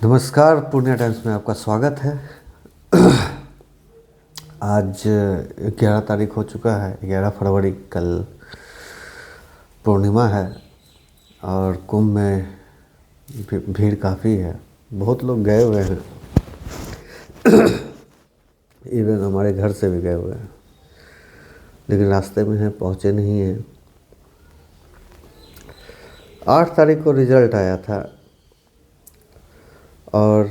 नमस्कार, पूर्णिया टाइम्स में आपका स्वागत है। आज 11 तारीख हो चुका है, 11 फरवरी। कल पूर्णिमा है और कुंभ में भीड़ काफ़ी है, बहुत लोग गए हुए हैं। इवन हमारे घर से भी गए हुए हैं, लेकिन रास्ते में हैं, पहुँचे नहीं हैं। 8 तारीख को रिज़ल्ट आया था और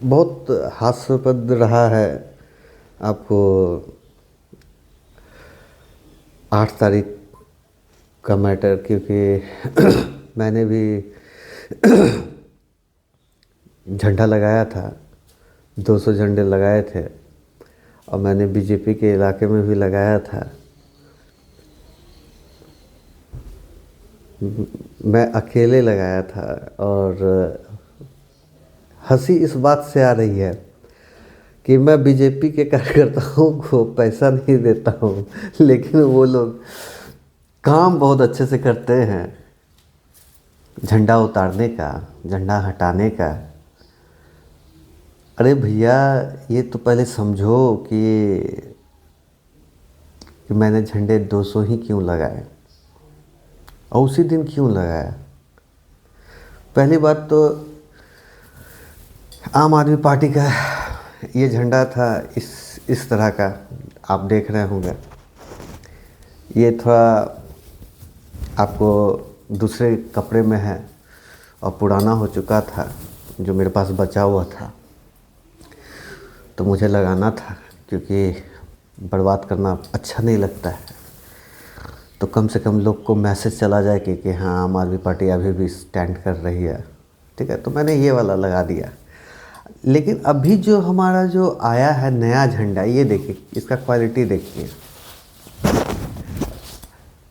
बहुत हास्यास्पद रहा है। आपको 8 तारीख का मैटर, क्योंकि मैंने भी झंडा लगाया था, 200 झंडे लगाए थे और मैंने बीजेपी के इलाके में भी लगाया था। मैं अकेले लगाया था और हंसी इस बात से आ रही है कि मैं बीजेपी के कार्यकर्ताओं को पैसा नहीं देता हूँ, लेकिन वो लोग काम बहुत अच्छे से करते हैं। झंडा उतारने का, झंडा हटाने का। अरे भैया, ये तो पहले समझो कि मैंने झंडे 200 ही क्यों लगाए और उसी दिन क्यों लगाया। पहली बात तो आम आदमी पार्टी का ये झंडा था, इस तरह का आप देख रहे होंगे। ये थोड़ा आपको दूसरे कपड़े में है और पुराना हो चुका था, जो मेरे पास बचा हुआ था, तो मुझे लगाना था, क्योंकि बर्बाद करना अच्छा नहीं लगता है। तो कम से कम लोग को मैसेज चला जाए कि हाँ, आम आदमी पार्टी अभी भी स्टैंड कर रही है। ठीक है, तो मैंने ये वाला लगा दिया। लेकिन अभी जो हमारा जो आया है नया झंडा, ये देखिए, इसका क्वालिटी देखिए,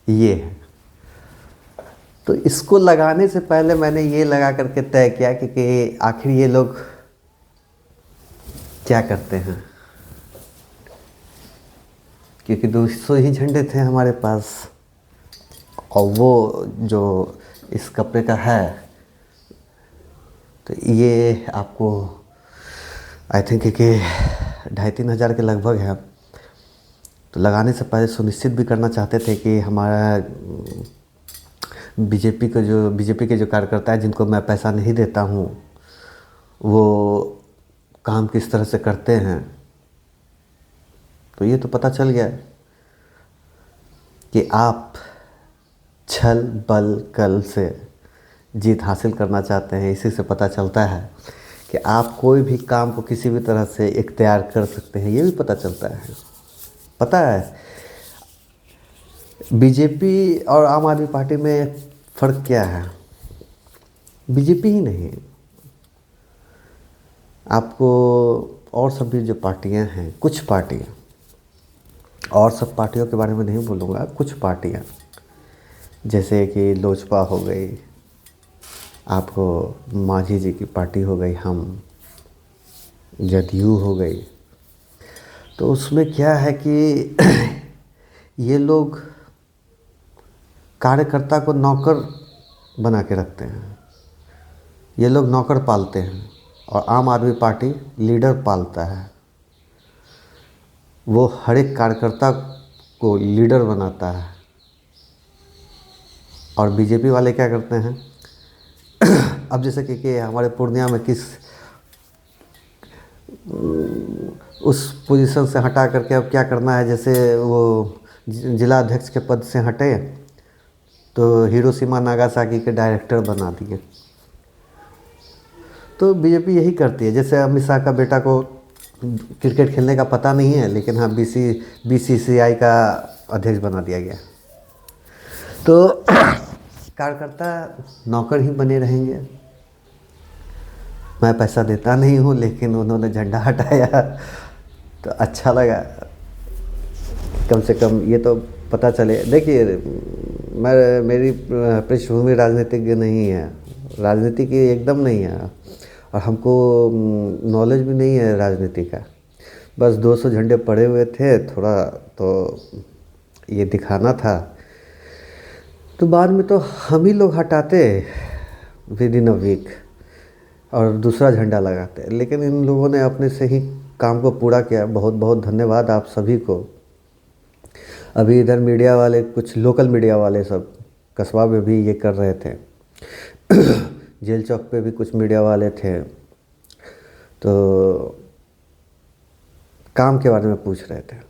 ये है। तो इसको लगाने से पहले मैंने ये लगा करके तय किया कि आखिर ये लोग क्या करते हैं, क्योंकि 200 ही झंडे थे हमारे पास और वो जो इस कपड़े का है, तो ये आपको आई थिंक कि 2,500-3 हज़ार के लगभग है। तो लगाने से पहले सुनिश्चित भी करना चाहते थे कि हमारा बीजेपी के जो कार्यकर्ता है, जिनको मैं पैसा नहीं देता हूँ, वो काम किस तरह से करते हैं। तो ये तो पता चल गया कि आप छल बल कल से जीत हासिल करना चाहते हैं। इसी से पता चलता है कि आप कोई भी काम को किसी भी तरह से इख्तियार कर सकते हैं, ये भी पता चलता है। पता है बीजेपी और आम आदमी पार्टी में फ़र्क क्या है? बीजेपी ही नहीं, आपको और सभी जो पार्टियां हैं, कुछ पार्टियां, और सब पार्टियों के बारे में नहीं बोलूँगा, कुछ पार्टियां जैसे कि लोजपा हो गई, आपको मांझी जी की पार्टी हो गई, हम जदयू हो गई। तो उसमें क्या है कि ये लोग कार्यकर्ता को नौकर बना के रखते हैं, ये लोग नौकर पालते हैं, और आम आदमी पार्टी लीडर पालता है। वो हर एक कार्यकर्ता को लीडर बनाता है। और बीजेपी वाले क्या करते हैं? अब जैसे कि हमारे पूर्णिया में उस पोजीशन से हटा करके अब क्या करना है, जैसे वो जिला अध्यक्ष के पद से हटे तो हिरोशिमा नागासाकी के डायरेक्टर बना दिए। तो बीजेपी यही करती है। जैसे अमित शाह का बेटा को क्रिकेट खेलने का पता नहीं है, लेकिन हाँ बीसीसीआई का अध्यक्ष बना दिया गया। तो कार्यकर्ता नौकर ही बने रहेंगे। मैं पैसा देता नहीं हूँ, लेकिन उन्होंने झंडा हटाया तो अच्छा लगा। कम से कम ये तो पता चले। देखिए, मेरी पृष्ठभूमि राजनीतिज्ञ नहीं है, राजनीति की एकदम नहीं है, और हमको नॉलेज भी नहीं है राजनीति का। बस 200 झंडे पड़े हुए थे, थोड़ा तो ये दिखाना था। तो बाद में तो हम ही लोग हटाते विद इन अ वीक और दूसरा झंडा लगाते, लेकिन इन लोगों ने अपने से ही काम को पूरा किया। बहुत बहुत धन्यवाद आप सभी को। अभी इधर मीडिया वाले, कुछ लोकल मीडिया वाले सब कस्बा में भी ये कर रहे थे। जेल चौक पे भी कुछ मीडिया वाले थे, तो काम के बारे में पूछ रहे थे।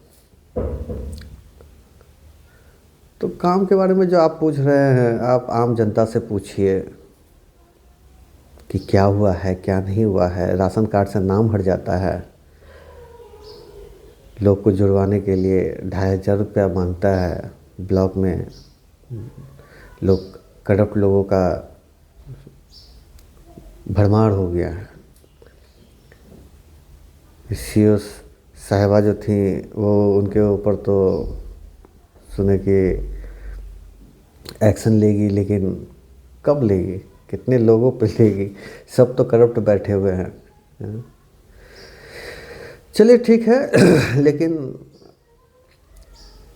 तो काम के बारे में जो आप पूछ रहे हैं, आप आम जनता से पूछिए कि क्या हुआ है, क्या नहीं हुआ है। राशन कार्ड से नाम हट जाता है, लोग को जुड़वाने के लिए 2500 रुपया मांगता है। ब्लॉक में लोग, करप्ट लोगों का भरमार हो गया है। सीओ साहिबा जो थी, वो उनके ऊपर तो सुने कि एक्शन लेगी, लेकिन कब लेगी, कितने लोगों पे लेगी? सब तो करप्ट बैठे हुए हैं। चलिए ठीक है। लेकिन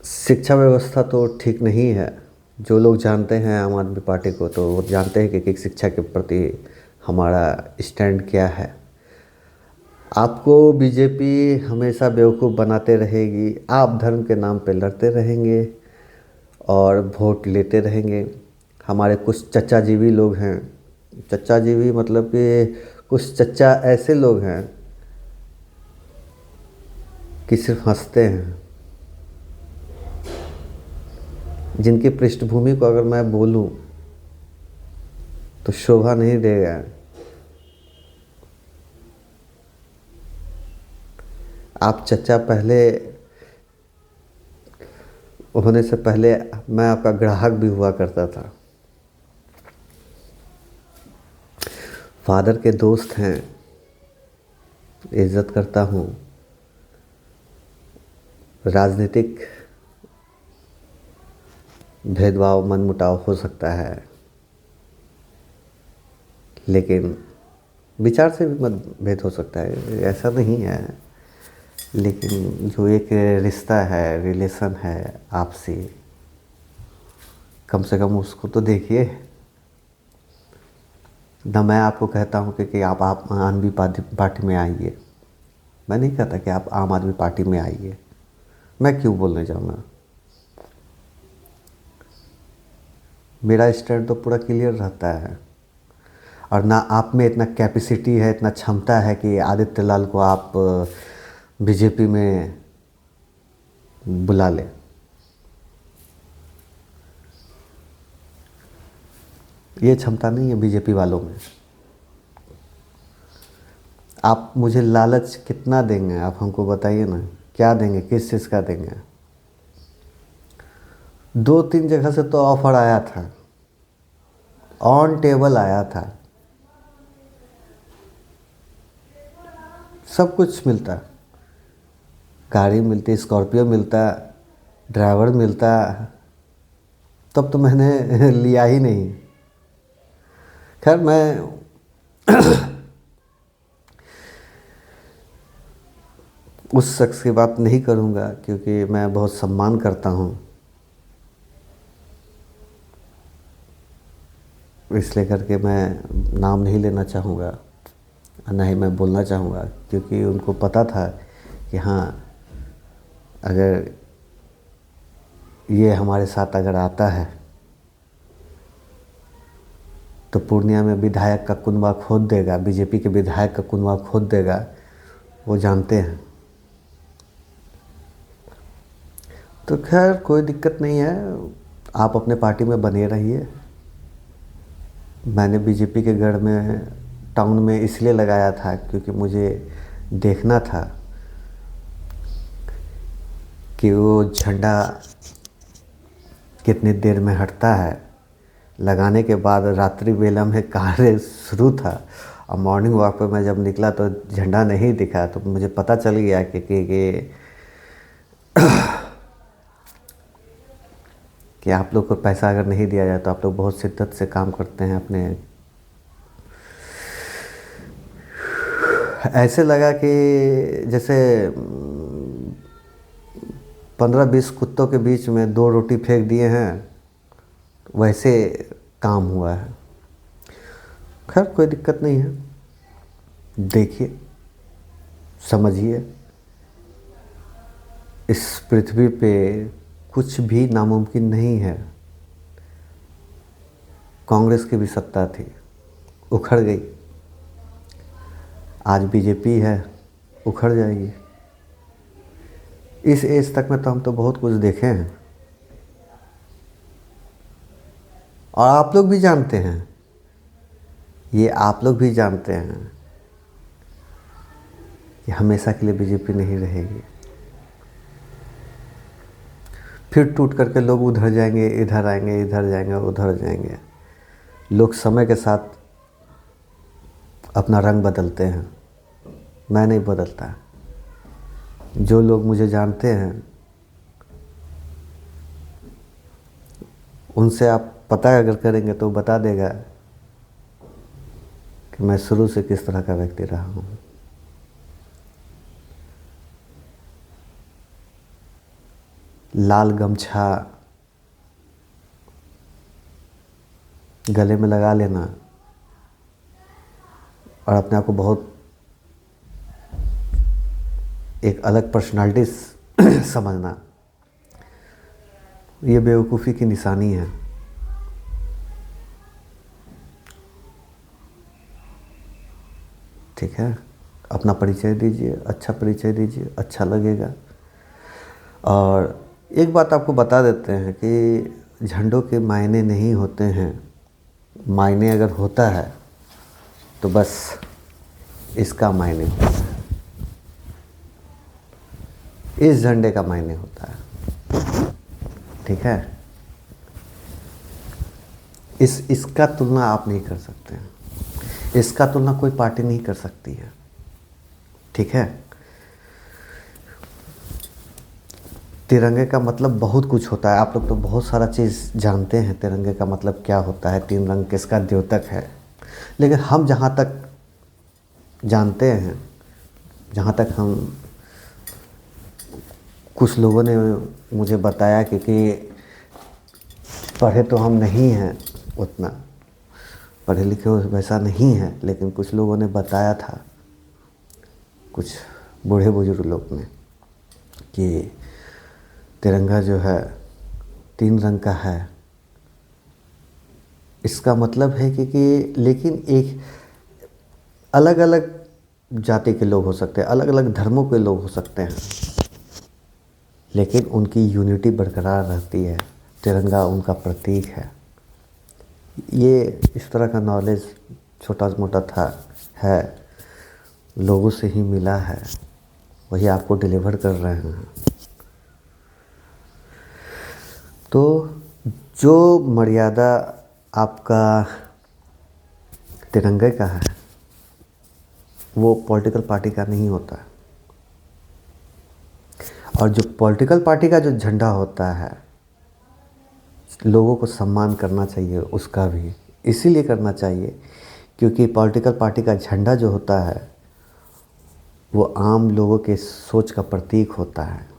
शिक्षा व्यवस्था तो ठीक नहीं है। जो लोग जानते हैं आम आदमी पार्टी को, तो वो जानते हैं कि शिक्षा के प्रति हमारा स्टैंड क्या है। आपको बीजेपी हमेशा बेवकूफ़ बनाते रहेगी। आप धर्म के नाम पे लड़ते रहेंगे और वोट लेते रहेंगे। हमारे कुछ चच्चा जीवी लोग हैं, चच्चा जीवी मतलब कि कुछ चच्चा ऐसे लोग हैं कि सिर्फ हंसते हैं, जिनकी पृष्ठभूमि को अगर मैं बोलूं तो शोभा नहीं देगा। आप चच्चा पहले होने से पहले मैं आपका ग्राहक भी हुआ करता था। फादर के दोस्त हैं, इज्जत करता हूँ। राजनीतिक भेदभाव, मनमुटाव हो सकता है, लेकिन विचार से भी मतभेद हो सकता है, ऐसा नहीं है। लेकिन जो एक रिश्ता है, रिलेशन है आपसी, कम से कम उसको तो देखिए ना। मैं आपको कहता हूँ कि आप आम आदमी पार्टी में आइए। मैं नहीं कहता कि आप आम आदमी पार्टी में आइए। मैं क्यों बोलने जाऊँगा? मेरा स्टैंड तो पूरा क्लियर रहता है, और ना आप में इतना कैपेसिटी है, इतना क्षमता है कि आदित्य लाल को आप बीजेपी में बुला लें। ये क्षमता नहीं है बीजेपी वालों में। आप मुझे लालच कितना देंगे? आप हमको बताइए ना, क्या देंगे, किस चीज़ का देंगे? 2-3 जगह से तो ऑफर आया था, ऑन टेबल आया था, सब कुछ मिलता, गाड़ी मिलती, स्कॉर्पियो मिलता, ड्राइवर मिलता, तब तो मैंने लिया ही नहीं। खैर, मैं उस शख्स की बात नहीं करूँगा, क्योंकि मैं बहुत सम्मान करता हूँ, इसलिए करके मैं नाम नहीं लेना चाहूँगा, ना ही मैं बोलना चाहूँगा। क्योंकि उनको पता था कि हाँ, अगर ये हमारे साथ अगर आता है तो पूर्णिया में विधायक का कुनबा खोद देगा, बीजेपी के विधायक का कुनबा खोद देगा, वो जानते हैं। तो खैर कोई दिक्कत नहीं है, आप अपने पार्टी में बने रहिए। मैंने बीजेपी के गढ़ में, टाउन में इसलिए लगाया था क्योंकि मुझे देखना था कि वो झंडा कितनी देर में हटता है। लगाने के बाद रात्रि बेला में कार्य शुरू था, और मॉर्निंग वॉक पे मैं जब निकला तो झंडा नहीं दिखा। तो मुझे पता चल गया कि आप लोग को पैसा अगर नहीं दिया जाए तो आप लोग बहुत शिद्दत से काम करते हैं अपने। ऐसे लगा कि जैसे 15-20 कुत्तों के बीच में 2 रोटी फेंक दिए हैं, वैसे काम हुआ है। खैर कोई दिक्कत नहीं है, देखिए समझिए, इस पृथ्वी पे कुछ भी नामुमकिन नहीं है। कांग्रेस की भी सत्ता थी, उखड़ गई। आज बीजेपी है, उखड़ जाएगी। इस एज तक में तो हम तो बहुत कुछ देखे हैं, और आप लोग भी जानते हैं, ये आप लोग भी जानते हैं कि हमेशा के लिए बीजेपी नहीं रहेगी। फिर टूट करके लोग उधर जाएंगे, इधर आएंगे, इधर जाएंगे, उधर जाएंगे। लोग समय के साथ अपना रंग बदलते हैं, मैं नहीं बदलता। जो लोग मुझे जानते हैं उनसे आप पता अगर करेंगे तो बता देगा कि मैं शुरू से किस तरह का व्यक्ति रहा हूँ। लाल गमछा गले में लगा लेना और अपने आप को बहुत एक अलग पर्सनालिटी समझना, ये बेवकूफ़ी की निशानी है। ठीक है, अपना परिचय दीजिए, अच्छा परिचय दीजिए, अच्छा लगेगा। और एक बात आपको बता देते हैं कि झंडों के मायने नहीं होते हैं। मायने अगर होता है तो बस इसका मायने होता है, इस झंडे का मायने होता है। ठीक है, इसका तुलना आप नहीं कर सकते हैं, इसका तुलना कोई पार्टी नहीं कर सकती है। ठीक है, तिरंगे का मतलब बहुत कुछ होता है। आप लोग तो बहुत सारा चीज़ जानते हैं, तिरंगे का मतलब क्या होता है, 3 रंग किसका द्योतक है। लेकिन हम जहाँ तक जानते हैं, जहाँ तक हम, कुछ लोगों ने मुझे बताया, क्योंकि पढ़े तो हम नहीं हैं, उतना पढ़े लिखे वैसा नहीं है, लेकिन कुछ लोगों ने बताया था, कुछ बूढ़े बुजुर्ग लोग ने, कि तिरंगा जो है 3 रंग का है। इसका मतलब है कि लेकिन एक अलग अलग जाति के लोग हो सकते हैं, अलग अलग धर्मों के लोग हो सकते हैं, लेकिन उनकी यूनिटी बरकरार रहती है। तिरंगा उनका प्रतीक है। ये इस तरह का नॉलेज छोटा मोटा था, है, लोगों से ही मिला है, वही आपको डिलीवर कर रहे हैं। तो जो मर्यादा आपका तिरंगे का है वो पॉलिटिकल पार्टी का नहीं होता। और जो पॉलिटिकल पार्टी का जो झंडा होता है, लोगों को सम्मान करना चाहिए उसका भी, इसीलिए करना चाहिए क्योंकि पॉलिटिकल पार्टी का झंडा जो होता है वो आम लोगों के सोच का प्रतीक होता है।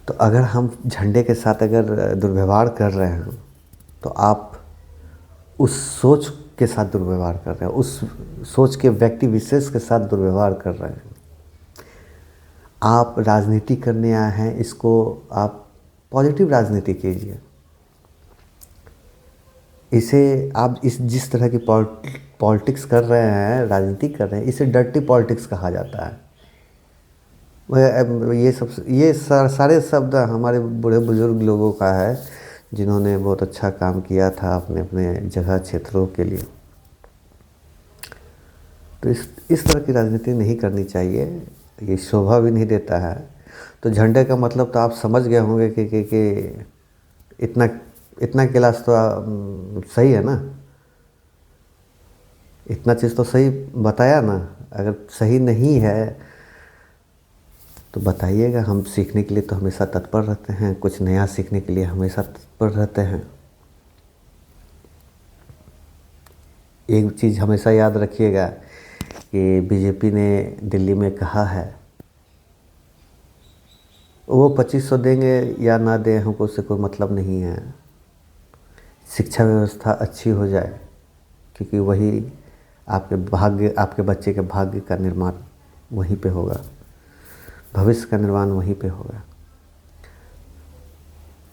तो अगर हम झंडे के साथ अगर दुर्व्यवहार कर रहे हैं तो आप उस सोच के साथ दुर्व्यवहार कर रहे हैं, उस सोच के व्यक्ति विशेष के साथ दुर्व्यवहार कर रहे हैं। आप राजनीति करने आए हैं, इसको आप पॉजिटिव राजनीति कीजिए। इसे आप जिस तरह की पॉलिटिक्स कर रहे हैं, राजनीति कर रहे हैं, इसे डर्टी पॉलिटिक्स कहा जाता है। ये सारे शब्द हमारे बूढ़े बुजुर्ग लोगों का है, जिन्होंने बहुत अच्छा काम किया था अपने अपने जगह क्षेत्रों के लिए। तो इस तरह की राजनीति नहीं करनी चाहिए, ये शोभा भी नहीं देता है। तो झंडे का मतलब तो आप समझ गए होंगे कि इतना क्लास तो सही है ना, इतना चीज़ तो सही बताया ना। अगर सही नहीं है तो बताइएगा, हम सीखने के लिए तो हमेशा तत्पर रहते हैं, कुछ नया सीखने के लिए हमेशा तत्पर रहते हैं। एक चीज़ हमेशा याद रखिएगा कि बीजेपी ने दिल्ली में कहा है वो 2500 देंगे या ना दें, हमको उससे कोई मतलब नहीं है। शिक्षा व्यवस्था अच्छी हो जाए, क्योंकि वही आपके बच्चे के भाग्य का निर्माण वहीं पे होगा, भविष्य का निर्माण वहीं पे होगा।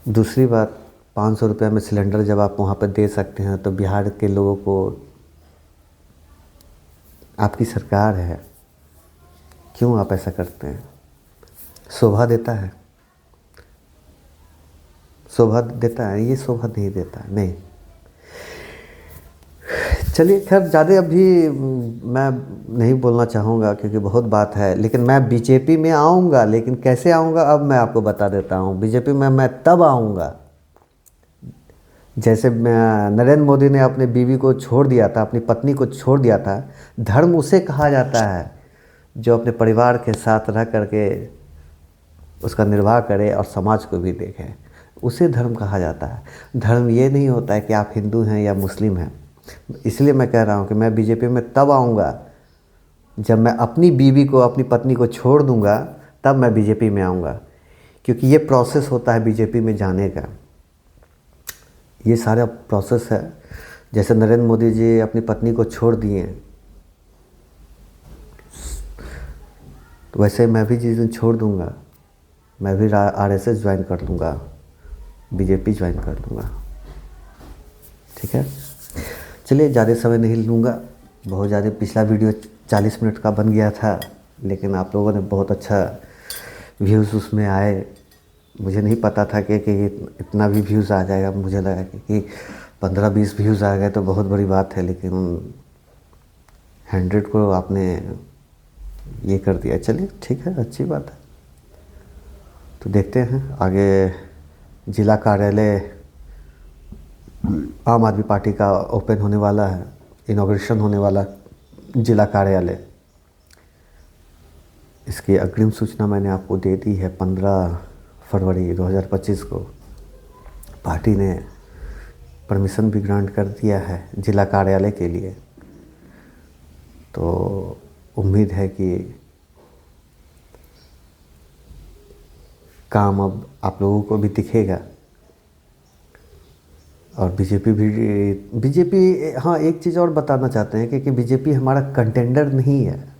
दूसरी बात, 500 रुपये में सिलेंडर जब आप वहाँ पर दे सकते हैं, तो बिहार के लोगों को, आपकी सरकार है, क्यों आप ऐसा करते हैं? शोभा देता है? शोभा देता है? ये शोभा नहीं देता है, नहीं। चलिए खैर, ज़्यादा अभी मैं नहीं बोलना चाहूँगा, क्योंकि बहुत बात है। लेकिन मैं बीजेपी में आऊँगा, लेकिन कैसे आऊँगा अब मैं आपको बता देता हूँ। बीजेपी में मैं तब आऊँगा जैसे नरेंद्र मोदी ने अपने बीवी को छोड़ दिया था, अपनी पत्नी को छोड़ दिया था। धर्म उसे कहा जाता है जो अपने परिवार के साथ रह करके उसका निर्वाह करे और समाज को भी देखे, उसे धर्म कहा जाता है। धर्म ये नहीं होता है कि आप हिंदू हैं या मुस्लिम हैं। इसलिए मैं कह रहा हूँ कि मैं बीजेपी में तब आऊँगा जब मैं अपनी बीवी को, अपनी पत्नी को छोड़ दूँगा, तब मैं बीजेपी में आऊँगा। क्योंकि ये प्रोसेस होता है बीजेपी में जाने का, ये सारा प्रोसेस है। जैसे नरेंद्र मोदी जी अपनी पत्नी को छोड़ दिए, तो वैसे मैं भी जिस दिन छोड़ दूँगा, मैं भी आरएसएस ज्वाइन कर लूँगा, बीजेपी ज्वाइन कर लूँगा। ठीक है, चलिए ज़्यादा समय नहीं लूँगा। बहुत ज़्यादा पिछला वीडियो 40 मिनट का बन गया था, लेकिन आप लोगों ने बहुत अच्छा व्यूज़ उसमें आए। मुझे नहीं पता था कि इतना भी व्यूज़ आ जाएगा। मुझे लगा कि 15-20 व्यूज़ आ गए तो बहुत बड़ी बात है, लेकिन 100 को आपने ये कर दिया। चलिए ठीक है, अच्छी बात है। तो देखते हैं आगे। जिला कार्यालय आम आदमी पार्टी का ओपन होने वाला है, इनॉग्रेशन होने वाला जिला कार्यालय। इसकी अग्रिम सूचना मैंने आपको दे दी है। 15 फरवरी 2025 को पार्टी ने परमिशन भी ग्रांट कर दिया है जिला कार्यालय के लिए। तो उम्मीद है कि काम अब आप लोगों को भी दिखेगा। और बीजेपी, हाँ एक चीज़ और बताना चाहते हैं कि बीजेपी हमारा कंटेंडर नहीं है।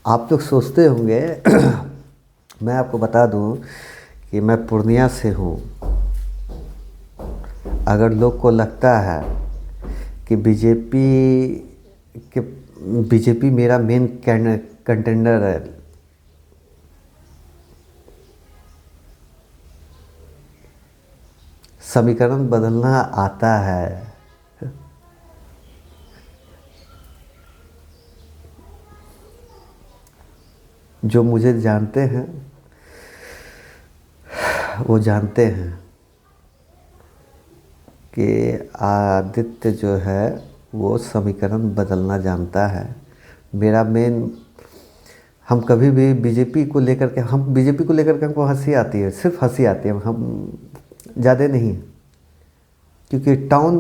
आप लोग सोचते होंगे मैं आपको बता दूं कि मैं पूर्णिया से हूँ। अगर लोग को लगता है कि बीजेपी मेरा मेन कंटेंडर है, समीकरण बदलना आता है। जो मुझे जानते हैं वो जानते हैं कि आदित्य जो है वो समीकरण बदलना जानता है। मेरा मेन, हम कभी भी बीजेपी को लेकर के हमको हंसी आती है, सिर्फ हंसी आती है, हम ज़्यादा नहीं। क्योंकि टाउन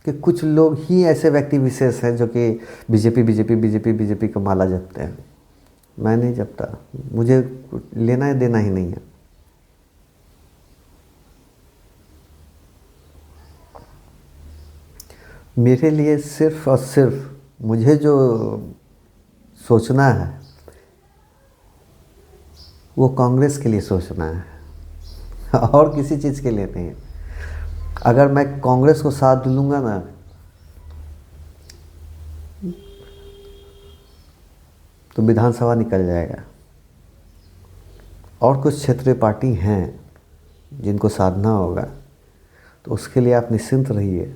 के कुछ लोग ही ऐसे व्यक्ति विशेष हैं जो कि बीजेपी का माला जपते हैं। मैं नहीं जपता, मुझे लेना देना ही नहीं है। मेरे लिए सिर्फ और सिर्फ मुझे जो सोचना है वो कांग्रेस के लिए सोचना है और किसी चीज़ के लिए नहीं है। अगर मैं कांग्रेस को साथ लूँगा ना, तो विधानसभा निकल जाएगा। और कुछ क्षेत्रीय पार्टी हैं जिनको साधना होगा, तो उसके लिए आप निश्चिंत रहिए।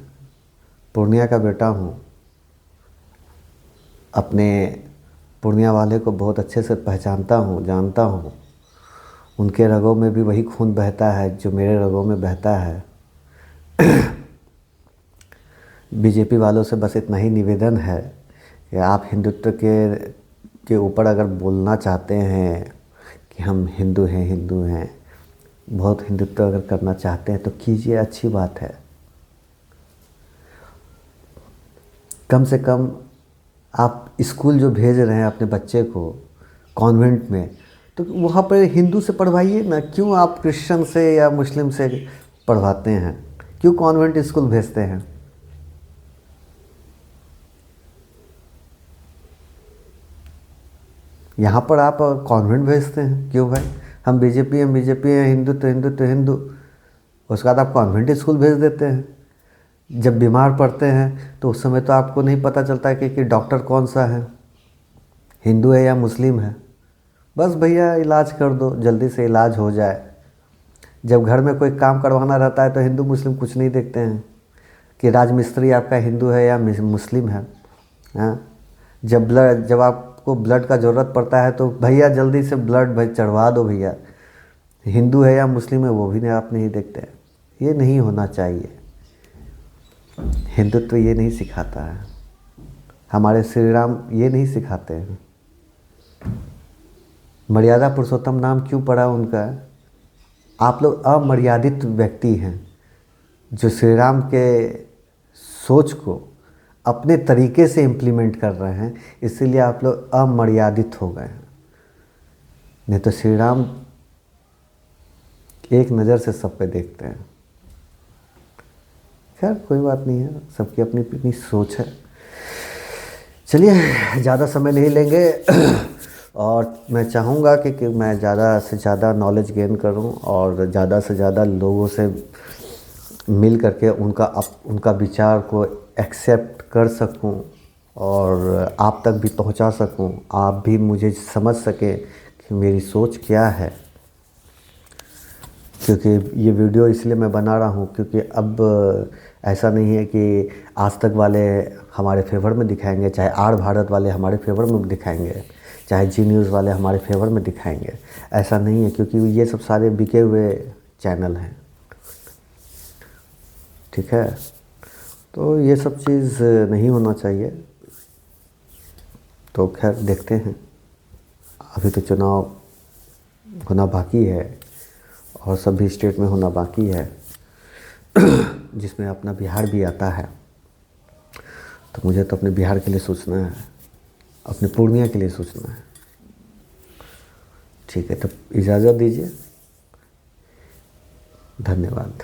पूर्णिया का बेटा हूँ, अपने पूर्णिया वाले को बहुत अच्छे से पहचानता हूँ, जानता हूँ। उनके रगों में भी वही खून बहता है जो मेरे रगों में बहता है। बीजेपी वालों से बस इतना ही निवेदन है कि आप हिंदुत्व के ऊपर अगर बोलना चाहते हैं कि हम हिंदू हैं, बहुत हिंदुत्व अगर करना चाहते हैं तो कीजिए, अच्छी बात है। कम से कम आप स्कूल जो भेज रहे हैं अपने बच्चे को कॉन्वेंट में, तो वहाँ पर हिंदू से पढ़वाइए ना, क्यों आप क्रिश्चियन से या मुस्लिम से पढ़वाते हैं? क्यों कॉन्वेंट स्कूल भेजते हैं? यहाँ पर आप कॉन्वेंट भेजते हैं क्यों भाई? हम बीजेपी हैं, हिंदू तो हिंदू तो हिंदू, उसके बाद आप कॉन्वेंट स्कूल भेज देते हैं। जब बीमार पड़ते हैं तो उस समय तो आपको नहीं पता चलता है कि डॉक्टर कौन सा है, हिंदू है या मुस्लिम है। बस भैया इलाज कर दो, जल्दी से इलाज हो जाए। जब घर में कोई काम करवाना रहता है तो हिंदू मुस्लिम कुछ नहीं देखते हैं कि राजमिस्त्री आपका हिंदू है या मुस्लिम है। हाँ, जब आपको ब्लड का ज़रूरत पड़ता है तो भैया जल्दी से ब्लड भाई चढ़वा दो भैया, हिंदू है या मुस्लिम है वो भी नहीं, आप नहीं देखते हैं। ये नहीं होना चाहिए। हिंदुत्व ये नहीं सिखाता है, हमारे श्री राम ये नहीं सिखाते हैं। मर्यादा पुरुषोत्तम नाम क्यों पड़ा उनका? आप लोग अमर्यादित व्यक्ति हैं जो श्री राम के सोच को अपने तरीके से इम्प्लीमेंट कर रहे हैं, इसीलिए आप लोग अमर्यादित हो गए हैं। नहीं तो श्री राम एक नज़र से सब पे देखते हैं। खैर कोई बात नहीं है, सबकी अपनी अपनी सोच है। चलिए ज़्यादा समय नहीं लेंगे और मैं चाहूँगा कि मैं ज़्यादा से ज़्यादा नॉलेज गेन करूँ और ज़्यादा से ज़्यादा लोगों से मिल करके उनका विचार को एक्सेप्ट कर सकूं और आप तक भी पहुंचा सकूं, आप भी मुझे समझ सकें कि मेरी सोच क्या है। क्योंकि ये वीडियो इसलिए मैं बना रहा हूँ क्योंकि अब ऐसा नहीं है कि आज तक वाले हमारे फेवर में दिखाएंगे, चाहे आर भारत वाले हमारे फेवर में दिखाएंगे, चाहे जी न्यूज़ वाले हमारे फेवर में दिखाएंगे। ऐसा नहीं है, क्योंकि ये सब सारे बिके हुए चैनल हैं। ठीक है, तो ये सब चीज़ नहीं होना चाहिए। तो खैर देखते हैं, अभी तो चुनाव होना बाकी है और सभी स्टेट में होना बाकी है जिसमें अपना बिहार भी आता है। तो मुझे तो अपने बिहार के लिए सोचना है, अपने पूर्णिया के लिए सोचना है। ठीक है, तो इजाज़त दीजिए, धन्यवाद।